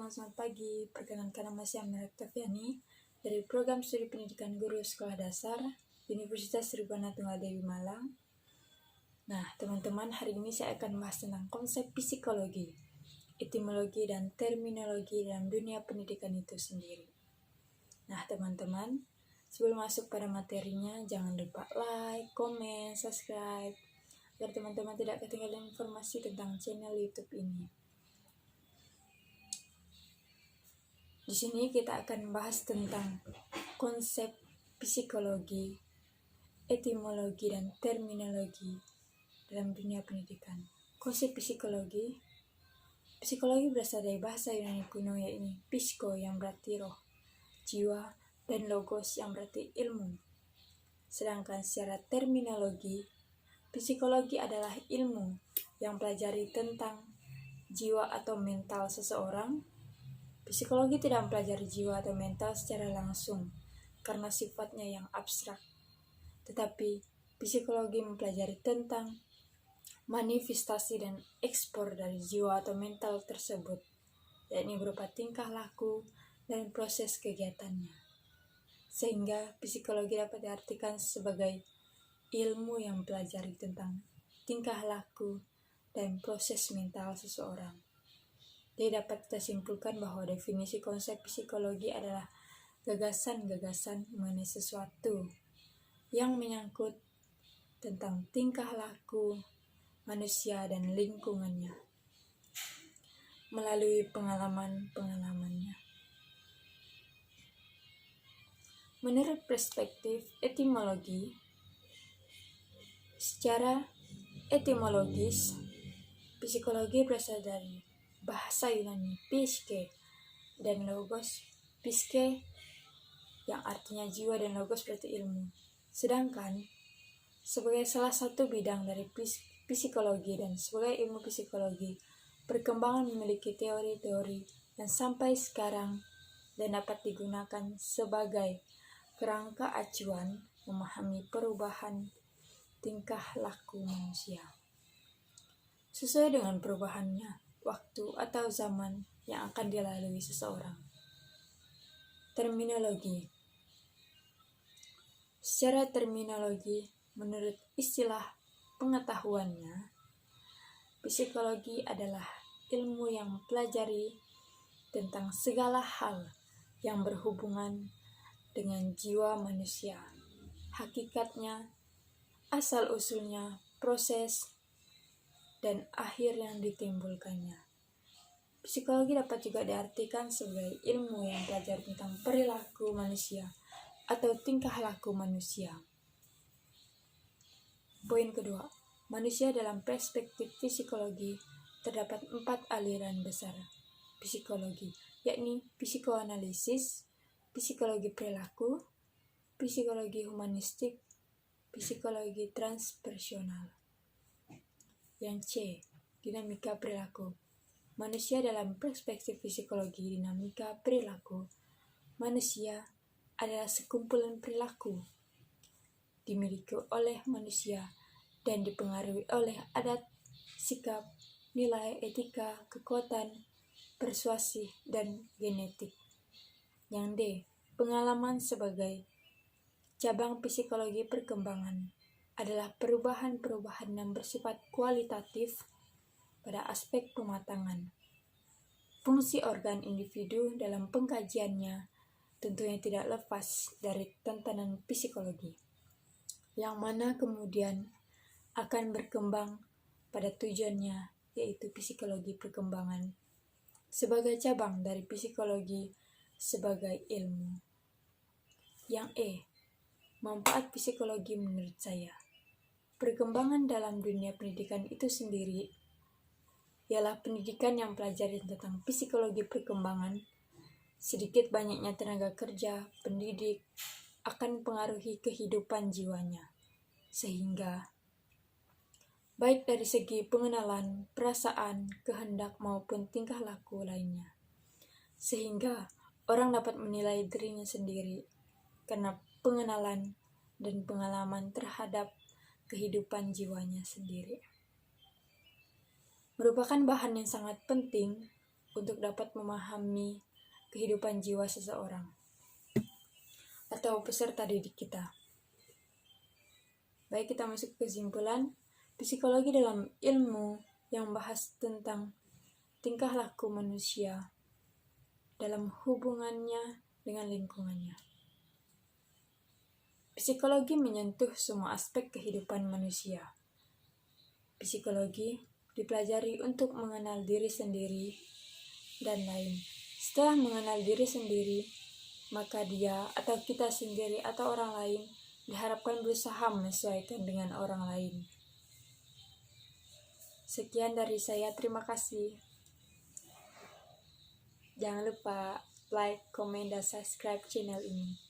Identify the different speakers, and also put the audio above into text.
Speaker 1: teman-teman, selamat pagi. Perkenalkan, nama saya Amira Oktaviani dari Program Studi Pendidikan Guru Sekolah Dasar Universitas Tribhuwan Tunggal Dewi Malang. Nah, teman-teman, hari ini saya akan membahas tentang konsep psikologi, etimologi, dan terminologi dalam dunia pendidikan itu sendiri. Nah, teman-teman, sebelum masuk pada materinya, jangan lupa like, komen, subscribe, agar teman-teman tidak ketinggalan informasi tentang channel YouTube ini. Di sini kita akan membahas tentang konsep psikologi, etimologi, dan terminologi dalam dunia pendidikan. Konsep psikologi berasal dari bahasa Yunani kuno, yaitu psiko yang berarti roh, jiwa, dan logos yang berarti ilmu. Sedangkan secara terminologi, psikologi adalah ilmu yang pelajari tentang jiwa atau mental seseorang. Psikologi tidak mempelajari jiwa atau mental secara langsung karena sifatnya yang abstrak. Tetapi psikologi mempelajari tentang manifestasi dan ekspor dari jiwa atau mental tersebut, yakni berupa tingkah laku dan proses kegiatannya. Sehingga psikologi dapat diartikan sebagai ilmu yang mempelajari tentang tingkah laku dan proses mental seseorang. Jadi dapat kita simpulkan bahwa definisi konsep psikologi adalah gagasan-gagasan mengenai sesuatu yang menyangkut tentang tingkah laku manusia dan lingkungannya melalui pengalaman-pengalamannya. Menurut perspektif etimologi, secara etimologis, psikologi berasal dari bahasa Yunani psike dan logos. Psike yang artinya jiwa dan logos berarti ilmu. Sedangkan sebagai salah satu bidang dari psikologi dan sebagai ilmu psikologi, perkembangan memiliki teori-teori yang sampai sekarang dan dapat digunakan sebagai kerangka acuan memahami perubahan tingkah laku manusia sesuai dengan perubahannya waktu atau zaman yang akan dilalui seseorang. Terminologi. Secara terminologi, menurut istilah pengetahuannya, psikologi adalah ilmu yang mempelajari tentang segala hal yang berhubungan dengan jiwa manusia, hakikatnya, asal-usulnya, proses, dan akhir yang ditimbulkannya. Psikologi dapat juga diartikan sebagai ilmu yang belajar tentang perilaku manusia atau tingkah laku manusia. Poin kedua, manusia dalam perspektif psikologi terdapat 4 aliran besar psikologi, yakni psikoanalisis, psikologi perilaku, psikologi humanistik, psikologi transpersonal. Yang C, dinamika perilaku. Manusia dalam perspektif psikologi dinamika perilaku. Manusia adalah sekumpulan perilaku dimiliki oleh manusia dan dipengaruhi oleh adat, sikap, nilai, etika, kekuatan, persuasi, dan genetik. Yang D, pengalaman sebagai cabang psikologi perkembangan adalah perubahan-perubahan yang bersifat kualitatif pada aspek pematangan fungsi organ individu dalam pengkajiannya, tentunya tidak lepas dari tantangan psikologi, yang mana kemudian akan berkembang pada tujuannya, yaitu psikologi perkembangan sebagai cabang dari psikologi sebagai ilmu. Yang E, manfaat psikologi menurut saya. Perkembangan dalam dunia pendidikan itu sendiri ialah pendidikan yang pelajari tentang psikologi perkembangan. Sedikit banyaknya tenaga kerja pendidik akan mempengaruhi kehidupan jiwanya, sehingga baik dari segi pengenalan, perasaan, kehendak maupun tingkah laku lainnya, sehingga orang dapat menilai dirinya sendiri karena pengenalan dan pengalaman terhadap kehidupan jiwanya sendiri. Merupakan bahan yang sangat penting untuk dapat memahami kehidupan jiwa seseorang atau peserta didik kita. Baik, kita masuk ke kesimpulan. Psikologi dalam ilmu yang membahas tentang tingkah laku manusia dalam hubungannya dengan lingkungannya. Psikologi menyentuh semua aspek kehidupan manusia. Psikologi dipelajari untuk mengenal diri sendiri dan lain. Setelah mengenal diri sendiri, maka dia atau kita sendiri atau orang lain diharapkan berusaha menyesuaikan dengan orang lain. Sekian dari saya, terima kasih. Jangan lupa like, komen, dan subscribe channel ini.